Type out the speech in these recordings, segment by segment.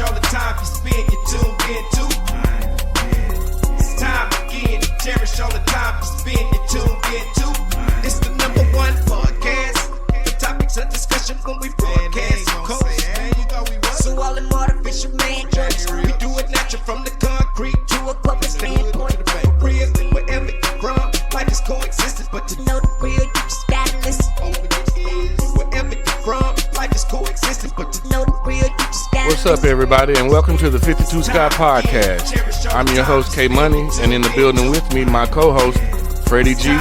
cherish all the time you spend, you tuned in to. It's time again to cherish all the time you spend, you tuned in to. It's the number one podcast. The topics of discussion when we broadcast. So all them artificial man jokes, we do it natural from the concrete to a public standpoint. Real, wherever you're from, life is coexistence, but to know the real, you just gotta listen. Wherever you're from, life is coexistence, but to know the real, you just gotta listen. What's up, everybody, and welcome to the 52 Scott Podcast. I'm your host, K Money, and in the building with me, my co-host, Freddie G,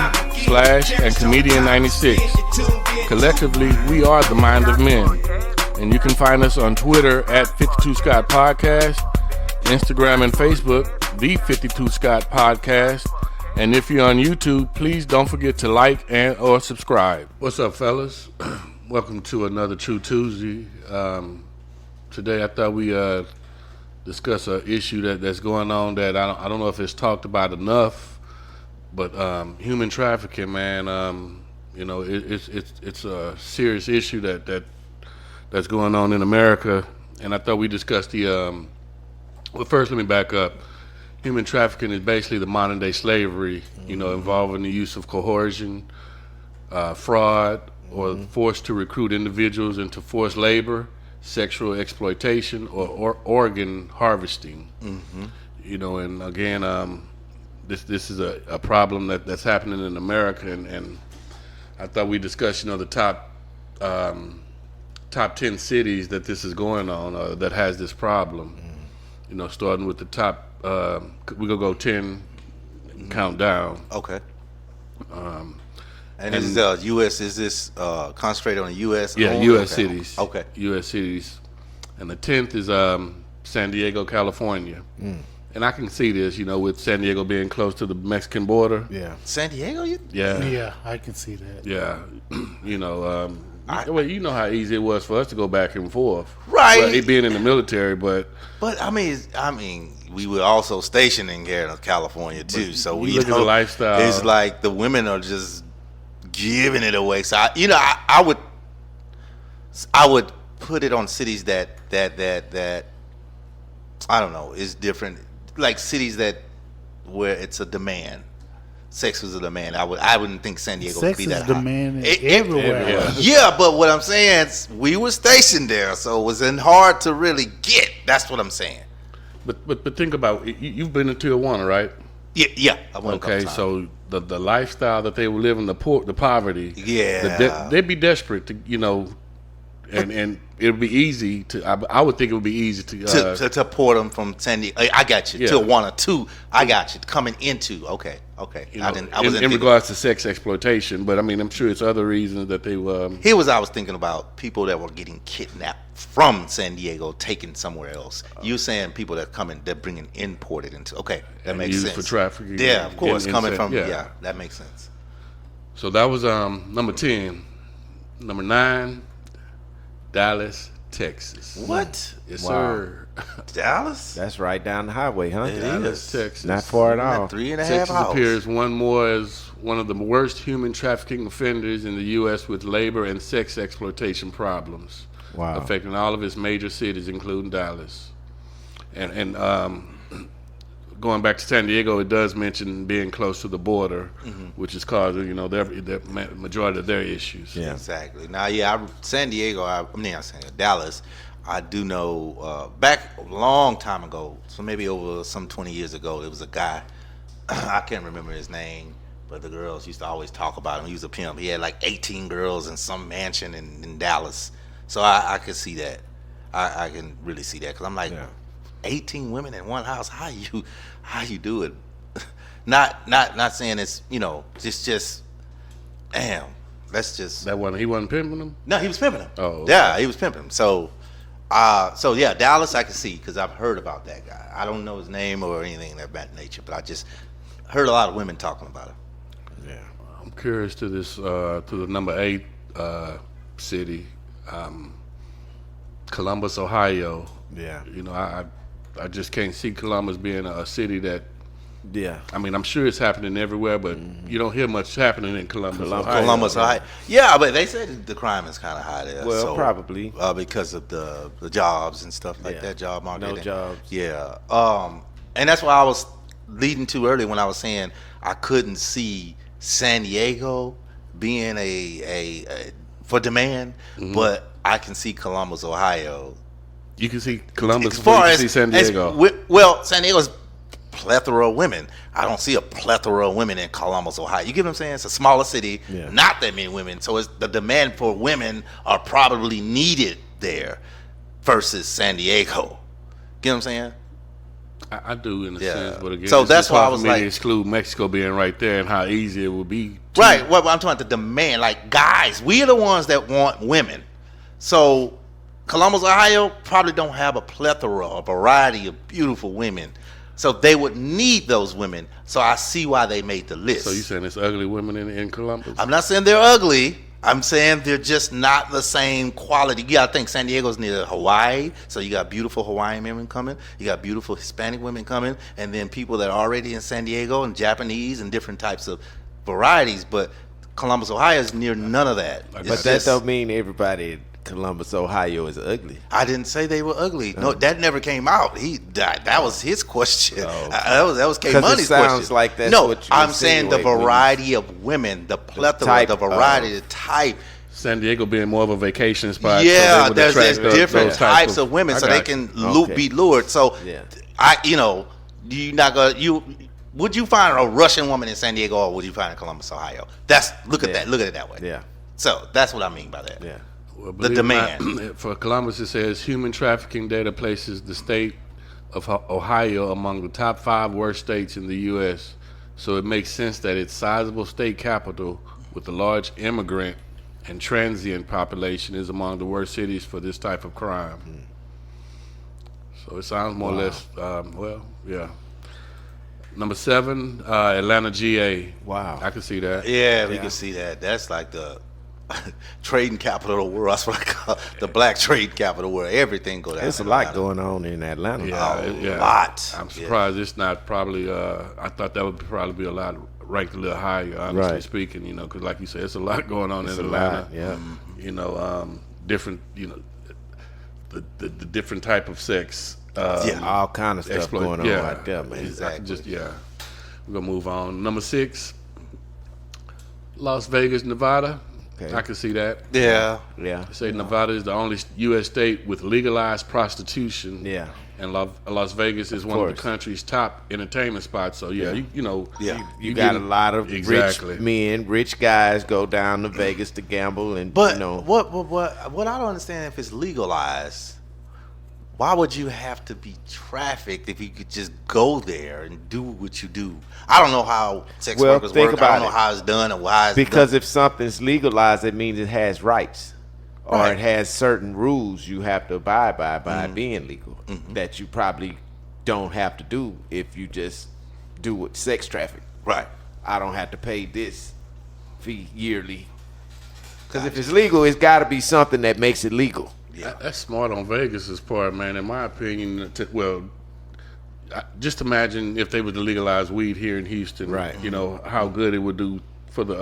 Slash, and Comedian 96. Collectively, we are the Mind of Men. And you can find us on Twitter at 52 Scott Podcast, Instagram and Facebook, the 52 Scott Podcast. And if you're on YouTube, please don't forget to like and or subscribe. What's up, fellas? Welcome to another True Tuesday. Today I thought we discuss an issue that's going on that I don't know if it's talked about enough, but human trafficking, man. It's a serious issue that's going on in America, and I thought we discussed the. Well, first let me back up. Human trafficking is basically the modern day slavery, involving the use of coercion, fraud, or force to recruit individuals into forced labor, sexual exploitation, or organ harvesting. And again, this is a problem that's happening in America, and I thought we discussed, the top 10 cities that this is going on, that has this problem. Starting with the top, we're gonna go 10, count down. Okay. And is U.S. Is this concentrated on the U.S.? Yeah, only? U.S. Okay. cities. Okay. U.S. cities, and the 10th is San Diego, California. And I can see this, with San Diego being close to the Mexican border. Yeah. San Diego? Yeah, I can see that. Yeah, well, you know how easy it was for us to go back and forth, right? Well, it being in the military, but I mean, we were also stationed in California too, so we look at the lifestyle. It's like the women are just giving it away. So I would put it on cities that I don't know is different, like cities where it's a demand. Sex was a demand. I wouldn't think San Diego would be that high. Sex is demand everywhere. Yeah, but what I'm saying is we were stationed there, so it wasn't hard to really get. That's what I'm saying. But think about it. You've been to Tijuana, right? Yeah. I went okay, so the lifestyle that they were living, the poverty. Yeah. They'd be desperate to, and it would be easy to. I would think it would be easy to port them from San Diego. I got you. Tijuana too. I got you. Coming into okay. In regards to sex exploitation, but I mean, I'm sure it's other reasons that they were. I was thinking about people that were getting kidnapped from San Diego, taken somewhere else. You saying people that coming, they're bringing imported into. Okay, that makes used sense for trafficking. Yeah, of course, coming from. Yeah, that makes sense. So that was number 10. Number 9, Dallas, Texas. What? Yes, wow. sir. Dallas? That's right down the highway, huh? Dallas, Texas. Not far at all. 3.5 hours. Texas appears one more as one of the worst human trafficking offenders in the U.S. with labor and sex exploitation problems, affecting all of its major cities, including Dallas. And going back to San Diego, it does mention being close to the border, which is causing their majority of their issues. Yeah, exactly. Now, San Diego. Dallas. I do know back a long time ago, so maybe over some 20 years ago, there was a guy, I can't remember his name, but the girls used to always talk about him. He was a pimp. He had like 18 girls in some mansion in Dallas. So I could see that. I can really see that because I'm like, 18 women in one house. How you do it? Not saying it's just damn. That's just that one. He wasn't pimping them. No, he was pimping them. Oh, okay. Yeah, he was pimping them. So yeah, Dallas I can see because I've heard about that guy. I don't know his name or anything of that nature, but I just heard a lot of women talking about him. Yeah, I'm curious to this to the number 8 city, Columbus, Ohio. Yeah, I just can't see Columbus being a city that Yeah. I mean, I'm sure it's happening everywhere, but you don't hear much happening in Columbus, Ohio. Columbus, Ohio. Yeah, but they said the crime is kind of high there. Well, so, probably. because of the jobs and stuff like Yeah. that, job market. No jobs. Yeah. And that's what I was leading to earlier when I was saying I couldn't see San Diego being a for demand, but I can see Columbus, Ohio. You can see Columbus As before far you as see San Diego. well, San Diego's plethora of women. I don't see a plethora of women in Columbus, Ohio. You get what I'm saying? It's a smaller city, not that many women. So it's the demand for women are probably needed there versus San Diego. Get what I'm saying? I do in a Yeah. sense, but again, So it's that's just why hard I for was me like- to exclude Mexico being right there and how easy it would be. Right. Well, I'm talking about the demand. Like, guys, we are the ones that want women. So Columbus, Ohio probably don't have a plethora, a variety of beautiful women. So they would need those women. So I see why they made the list. So you saying it's ugly women in Columbus? I'm not saying they're ugly. I'm saying they're just not the same quality. You gotta think San Diego's near Hawaii, so you got beautiful Hawaiian women coming, you got beautiful Hispanic women coming, and then people that are already in San Diego and Japanese and different types of varieties. But Columbus, Ohio is near none of that. But It's But that just- don't mean everybody in Columbus, Ohio is ugly. I didn't say they were ugly. No, that never came out. That was his question. Oh, okay. That was K 'Cause it Money's sounds question. like that's no, what you I'm saying the insinuate when you- variety of women, the plethora, type the variety, of- the type. San Diego being more of a vacation spot. Yeah, so they would there's attract different those types of women, I so they got you. can Okay. be lured. So, Yeah. you not gonna would you find a Russian woman in San Diego or would you find in Columbus, Ohio? Look at Yeah. that. Look at it that way. Yeah. So that's what I mean by that. Yeah. Well, The believe it or not, demand. for Columbus, it says human trafficking data places the state of Ohio among the top 5 worst states in the U.S. So it makes sense that its sizable state capital with a large immigrant and transient population is among the worst cities for this type of crime. So it sounds more or less, yeah. Number 7, Atlanta, GA. Wow. I can see that. Yeah, we can see that. That's like the trading capital of the world. That's what I call the black trade capital where everything go down. There's a in lot Atlanta. going on in Atlanta. Yeah, lot. I'm surprised it's not probably. I thought that would probably be a lot ranked a little higher. Honestly Right. speaking, because like you said, it's a lot going on It's in a Atlanta. lot, yeah. Different. The different type of sex. All kind of stuff exploit- going on yeah, right there, man. Exactly. We're gonna move on. Number 6, Las Vegas, Nevada. Okay. I can see that. Yeah. Yeah. They say Nevada is the only U.S. state with legalized prostitution. Yeah. And Las Vegas is one of the course. country's top entertainment spots. So yeah, Yeah. You got a lot of exactly. rich men, rich guys go down to Vegas to gamble, and But you know, what I don't understand, if it's legalized, why would you have to be trafficked if you could just go there and do what you do? I don't know how sex Well, workers think work. I about don't know it. how it's done and why it's because done. if something's legalized, it means it has rights, or Right. it has certain rules you have to abide by Mm-hmm. being legal that you probably don't have to do if you just do with sex traffic. Right. I don't have to pay this fee yearly. Because if it's legal, it's got to be something that makes it legal. That's smart on Vegas's part, man. In my opinion, just imagine if they were to legalize weed here in Houston. Right. How good it would do for the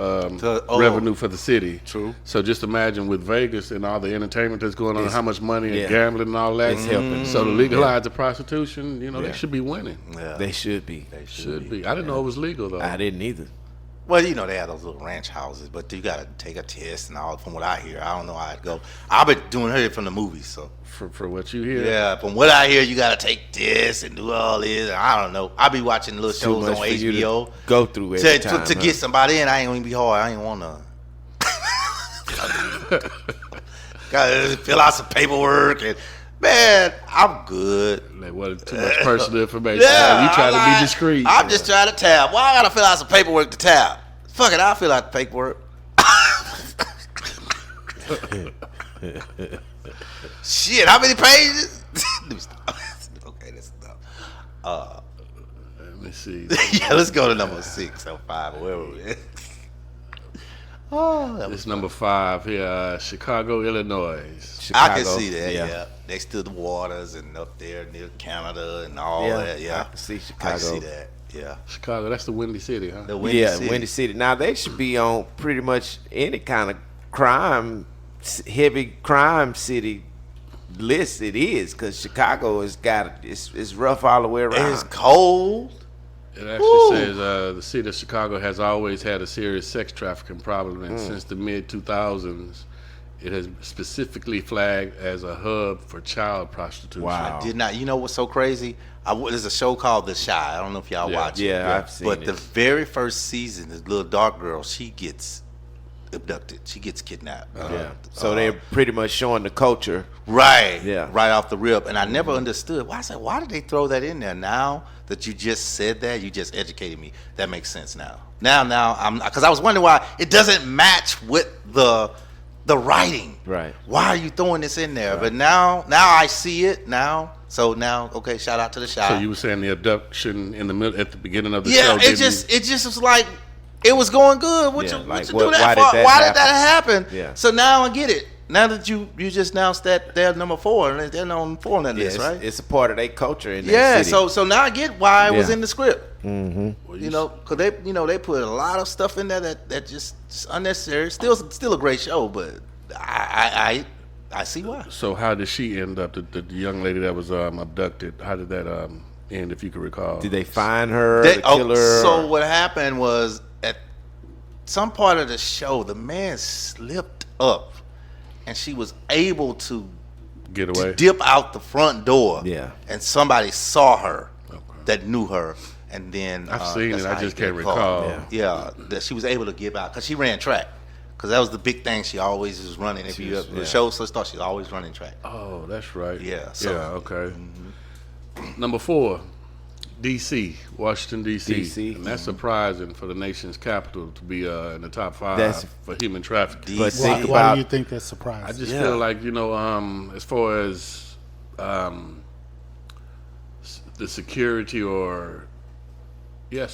Oh. revenue for the city. True. So just imagine with Vegas and all the entertainment that's going on, It's- how much money yeah. and gambling and all that. It's helping. So to legalize the prostitution, Yeah. they should be winning. Yeah. They should be. Should be. I didn't know it was legal though. I didn't either. Well, they have those little ranch houses, but you got to take a test and all. From what I hear, I don't know how it go. I've been doing it from the movies, so For what you hear. yeah. From what I hear, you got to take this and do all this. I don't know. I be watching little Too shows much on for you to HBO. go through every To time. get somebody in, I ain't gonna be hard. I ain't want none. Gotta fill out some paperwork and man, I'm good. Like, what, too much personal information. Yeah, You trying to I'm be discreet. I'm just trying to tab. Why I gotta fill out some paperwork to tab? Fuck it, I'll fill out the paperwork. Shit, how many pages? Let me stop. Okay, that's enough. Let me see. Yeah, let's go to number 6 or 5 or wherever we at. Oh, that was It's number 5 here, Chicago, Illinois. I can Chicago, see that, yeah. Next to the waters and up there near Canada and all Yeah, that, yeah. I can see I Chicago. can see that. Yeah. Chicago, that's the Windy City, huh? The Windy City. Windy City. Now they should be on pretty much any kind of heavy crime city list. It is because Chicago has got it's rough all the way around. It's cold. It actually says the city of Chicago has always had a serious sex trafficking problem, and since the mid-2000s, it has specifically flagged as a hub for child prostitution. Wow. I did not. You know what's so crazy? There's a show called The Chi. I don't know if y'all watch it. Yeah, I've seen but it. the very first season, this little dark girl, she gets abducted. She gets kidnapped. So they're pretty much showing the culture. Right. Yeah. Right off the rip. And I never understood. Why did they throw that in there? Now that you just said that, you just educated me. That makes sense now. Now, because I was wondering why it doesn't match with the writing. Right. Why are you throwing this in there? Right. But now I see it now. So now, okay, shout out to The Chi. So you were saying the abduction in the middle at the beginning of the show? Yeah, it just was like it was going good. What you do that for? Why did that happen? Yeah. So now I get it. Now that you just announced that they're number 4 and they're number 4 on that list, right? It's a part of their culture in that city. So now I get why it was in the script. Mm-hmm. Well, because they put a lot of stuff in there that just unnecessary. Still a great show, but I see why. So how did she end up? The young lady that was abducted. How did that end? If you could recall. Did they find her? The killer? So what happened was at some part of the show, the man slipped up, and she was able to get away, dip out the front door. Yeah, and somebody saw her that knew her, and then I've seen it. I just can't recall. Yeah, that she was able to get out because she ran track. Because that was the big thing. She always was running. If you the show, so start, she's always running track. Oh, that's right. Yeah. So, okay. Number 4, D.C., Washington, D.C. And that's surprising for the nation's capital to be in the top 5 for human trafficking. But why do you think that's surprising? I just feel like, as far as the security or the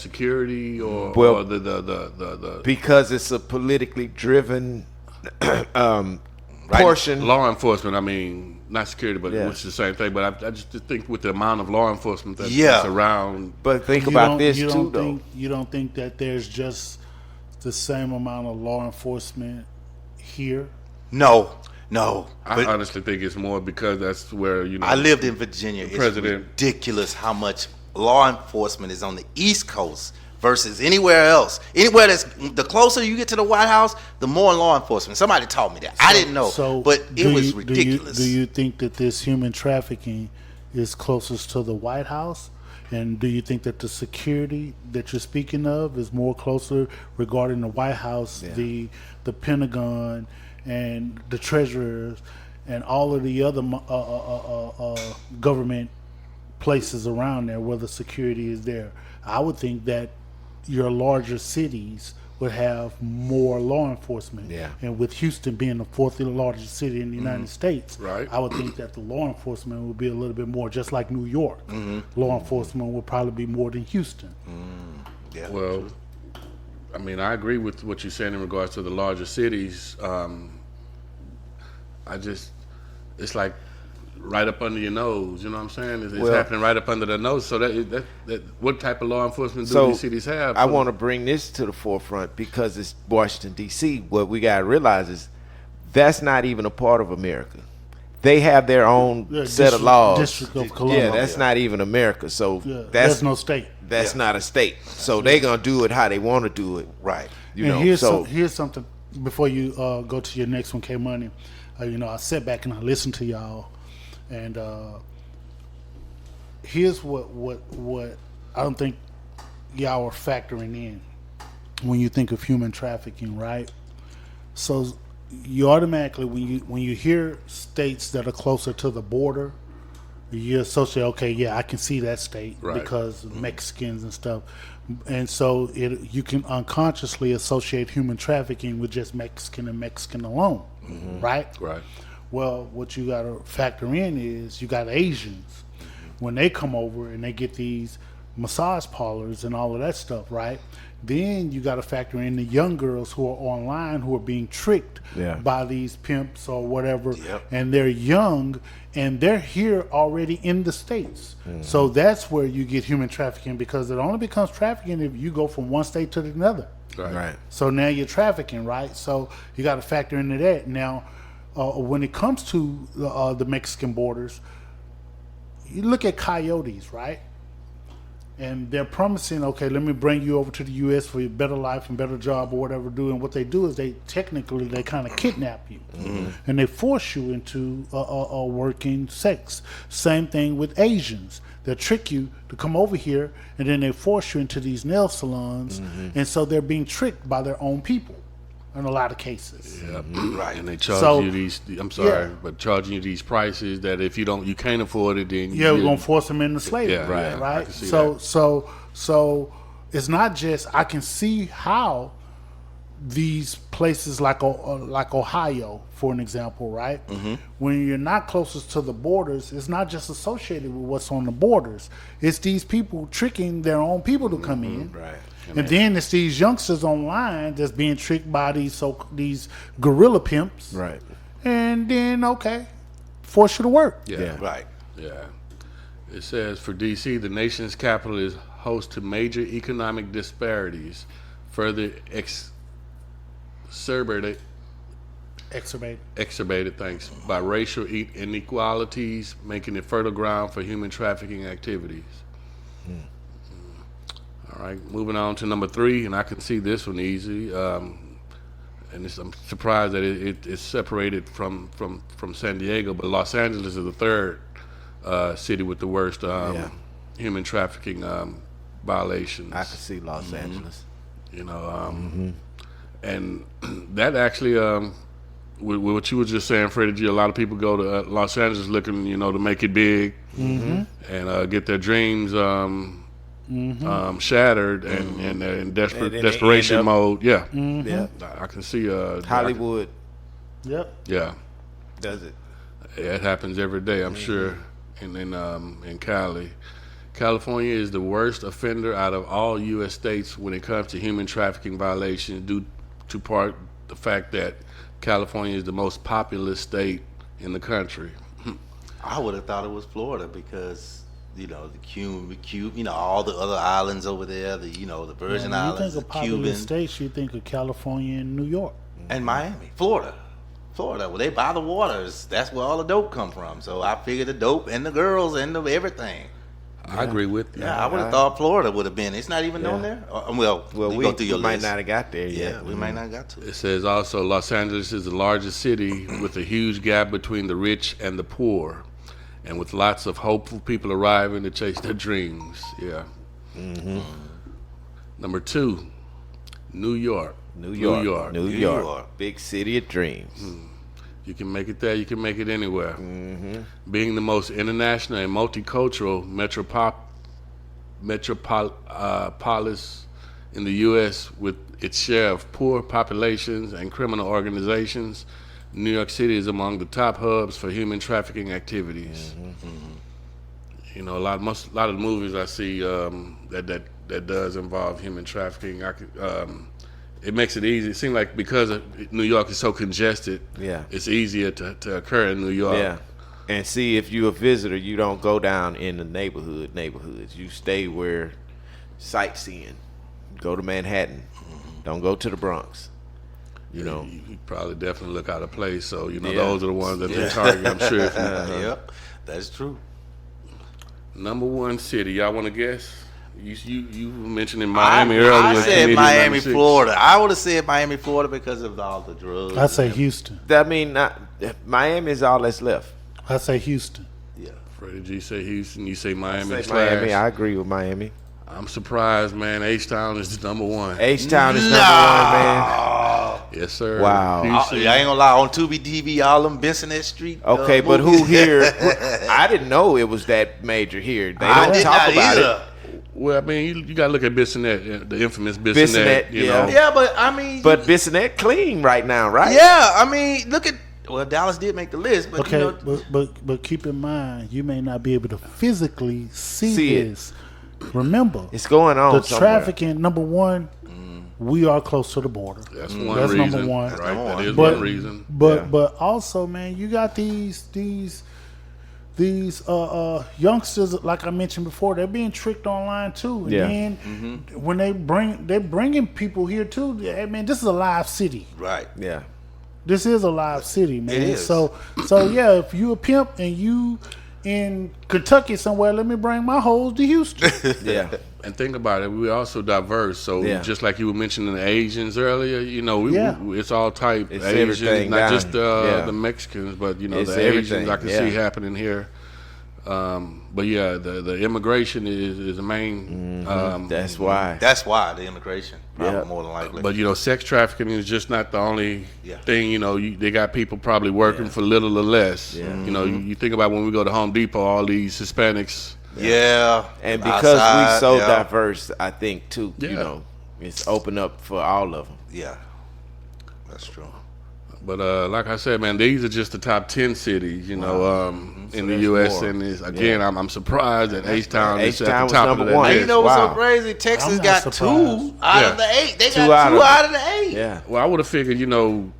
because it's a politically driven portion. Law enforcement, I mean, not security, but which is the same thing. But I just think with the amount of law enforcement that's around. But think about this too, though. You don't think that there's just the same amount of law enforcement here? No. I honestly think it's more because that's where I lived in Virginia. It's ridiculous how much law enforcement is on the East Coast versus anywhere else. Anywhere that's the closer you get to the White House, the more law enforcement. Somebody taught me that. I didn't know, but it was ridiculous. Do you think that this human trafficking is closest to the White House? And do you think that the security that you're speaking of is more closer regarding the White House, the Pentagon, and the treasurers, and all of the other government places around there where the security is there? I would think that your larger cities would have more law enforcement. Yeah. And with Houston being the 4th largest city in the United States, right, I would think that the law enforcement would be a little bit more, just like New York. Law enforcement would probably be more than Houston. Yeah. Well, I mean, I agree with what you're saying in regards to the larger cities. It's like right up under your nose, you know what I'm saying? It's happening right up under the nose. So that what type of law enforcement do these cities have? I want to bring this to the forefront because it's Washington, D.C. What we got to realize is that's not even a part of America. They have their own set of laws. District of Columbia. Yeah, that's not even America. So there's no state. That's not a state. So they're going to do it how they want to do it. Right. Here's something before you go to your next one, K Money. I sat back and I listened to y'all. And here's what I don't think y'all are factoring in when you think of human trafficking, right? So you automatically, when you hear states that are closer to the border, you associate, I can see that state because of Mexicans and stuff. And so you can unconsciously associate human trafficking with just Mexican and Mexican alone, right? Right. Well, what you got to factor in is you got Asians. When they come over and they get these massage parlors and all of that stuff, right? Then you got to factor in the young girls who are online who are being tricked by these pimps or whatever, and they're young and they're here already in the States. So that's where you get human trafficking, because it only becomes trafficking if you go from one state to another. Right. So now you're trafficking, right? So you got to factor into that. Now, when it comes to the Mexican borders, you look at coyotes, right? And they're promising, okay, let me bring you over to the U.S. for your better life and better job or whatever. And what they do is they kind of kidnap you, and they force you into working sex. Same thing with Asians. They'll trick you to come over here, and then they force you into these nail salons, and so they're being tricked by their own people in a lot of cases. Yeah, right. And they charge you these. I'm sorry, but charging you these prices that if you can't afford it, then we're gonna force them into slavery. Yeah, right. I can see So it's not just. I can see how these places like Ohio, for an example, right? When you're not closest to the borders, it's not just associated with what's on the borders. It's these people tricking their own people to come in. Right. And then it's these youngsters online that's being tricked by these guerrilla pimps. Right. And then, force you to work. Yeah. Right. Yeah. It says for D.C., the nation's capital is host to major economic disparities, further exacerbated by racial inequalities, making it fertile ground for human trafficking activities. All right, moving on to number 3, and I can see this one easy. And I'm surprised that it's separated from San Diego, but Los Angeles is the third city with the worst human trafficking violations. I can see Los Angeles. And that actually, with what you were just saying, Freddie G, a lot of people go to Los Angeles looking, to make it big and get their dreams shattered and they're in desperation mode. Yeah. Yeah. I can see Hollywood. Yep. Yeah. Does it? It happens every day, I'm sure, in Cali. California is the worst offender out of all U.S. states when it comes to human trafficking violations, due to part the fact that California is the most populous state in the country. I would have thought it was Florida because the Cuban, all the other islands over there, the Virgin Islands, you think of populous Cuban, states, you think of California and New York and Miami, Florida. Well, they by the waters. That's where all the dope come from. So I figured the dope and the girls and the everything. I agree with you. Yeah, I would have thought Florida would have been. It's not even on there. Well, we go through your might list. not have got there yet. Yeah, we might not have got to It it. says also Los Angeles is the largest city with a huge gap between the rich and the poor, and with lots of hopeful people arriving to chase their dreams. Yeah. Number 2, New York. New York. Big city of dreams. You can make it there, you can make it anywhere. Being the most international and multicultural metropolis in the U.S. with its share of poor populations and criminal organizations, New York City is among the top hubs for human trafficking activities. A lot of the movies I see that does involve human trafficking, it makes it easy. It seems like because New York is so congested, it's easier to occur in New York. Yeah. And see, if you're a visitor, you don't go down in the neighborhoods. You stay where sightseeing. Go to Manhattan. Don't go to the Bronx. You probably definitely look out of place. So those are the ones that they target. I'm sure. Yep, that's true. Number 1 city, y'all want to guess? You mentioned in Miami earlier. I said Miami, 96. Florida. I would have said Miami, Florida because of all the drugs. I say Houston. Miami is all that's left. I say Houston. Yeah. Freddie G say Houston. You say Miami. I say Miami. I agree with Miami. I'm surprised, man. H-Town is number 1. H-Town is number 1, man. Yes, sir. Wow. I ain't gonna lie. On Tubi TV, all them Bensonet Street. Okay, but movies. who here? I didn't know it was that major here. They I don't did talk not about either. it. Well, I mean, you got to look at Bissonnette, the infamous Bissonnette. Bissonnette, Yeah, but I mean, But Bissonnette clean right now, right? yeah, I mean, look at. Well, Dallas did make the list, but Okay, but keep in mind, you may not be able to physically see See it. this. remember, It's going on the somewhere. trafficking, number one, we are close to the border. That's one That's reason. number one. Right, that is But one reason. but also, man, you got these youngsters, like I mentioned before, they're being tricked online too. And Yeah. then when they're bringing people here too. I mean, this is a live city. Right. Yeah. This is a live city, man. It is. So yeah, if you a pimp and you in Kentucky somewhere, let me bring my hoes to Houston. Yeah. And think about it, we're also diverse. So Yeah. just like you were mentioning the Asians earlier, you know, we it's all type It's Asians, everything not down just here. Yeah. the Mexicans, but you know It's the Asians everything, I can yeah. see happening here. But yeah, the immigration is the main. That's why. That's why the immigration, probably Yeah. more than likely. But you know, sex trafficking is just not the only Yeah. thing. You know, they got people probably working for little or less. Yeah. You know, you think about when we go to Home Depot, all these Hispanics. yeah. And because outside, we so yeah. diverse, I think too, you Yeah. know, it's open up for all of them. Yeah. That's true. But like I said, man, these are just the top 10 cities, you know, in the there's U.S. more. And it's, again, I'm surprised that H-Town is at H-Town the was top of number that one. And list. you know what's so Wow. crazy? Texas I'm not got surprised. 2 out Yeah. of the 8. They Two got out 2 of- out of the 8. Yeah. Well, I would have figured, you know,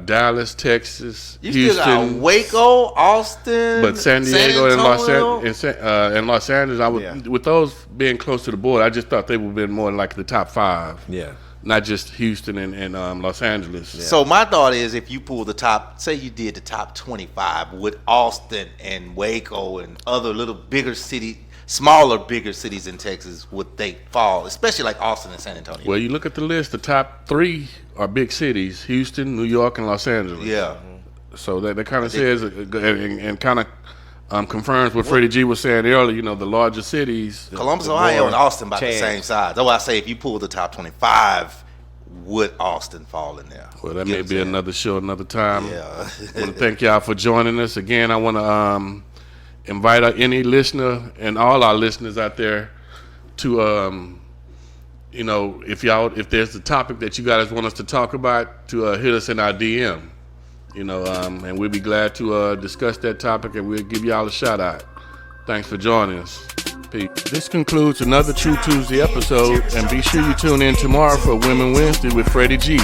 Dallas, Texas, You Houston, still got Waco, Austin, but San Diego and Antonio. Los Angeles, I would Yeah. with those being close to the border, I just thought they would have been more like the top 5, Yeah. not just Houston and Los Angeles. So my thought is, if you pull the top, say you did the top 25 with Austin and Waco and other little bigger smaller bigger cities in Texas, would they fall? Especially like Austin and San Antonio. Well, you look at the list, the top 3 are big cities: Houston, New York, and Los Angeles. Yeah. So that kind of says and kind of confirms what Freddie G was saying earlier. You know, the larger cities. Columbus, the Ohio, more and Austin about the chance. same size. That's why I say if you pull the top 25, would Austin fall in there? Well, that You may know what be I'm saying? another show, another time. Yeah. I want to thank y'all for joining us again. I want to invite any listener and all our listeners out there to, you know, if there's a topic that you guys want us to talk about, to hit us in our DM. You know, and we'll be glad to discuss that topic, and we'll give y'all a shout out. Thanks for joining us. Peace. This concludes another True Tuesday episode, and be sure you tune in tomorrow for Women Wednesday with Freddie G.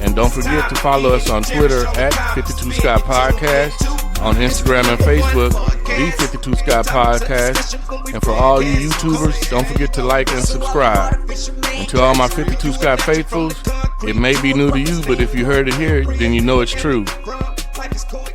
And don't forget to follow us on Twitter at 52Sky Podcast, on Instagram and Facebook, the 52Sky Podcast. And for all you YouTubers, don't forget to like and subscribe. And to all my 52Sky faithfuls, it may be new to you, but if you heard it here, then you know it's true. Like it's cold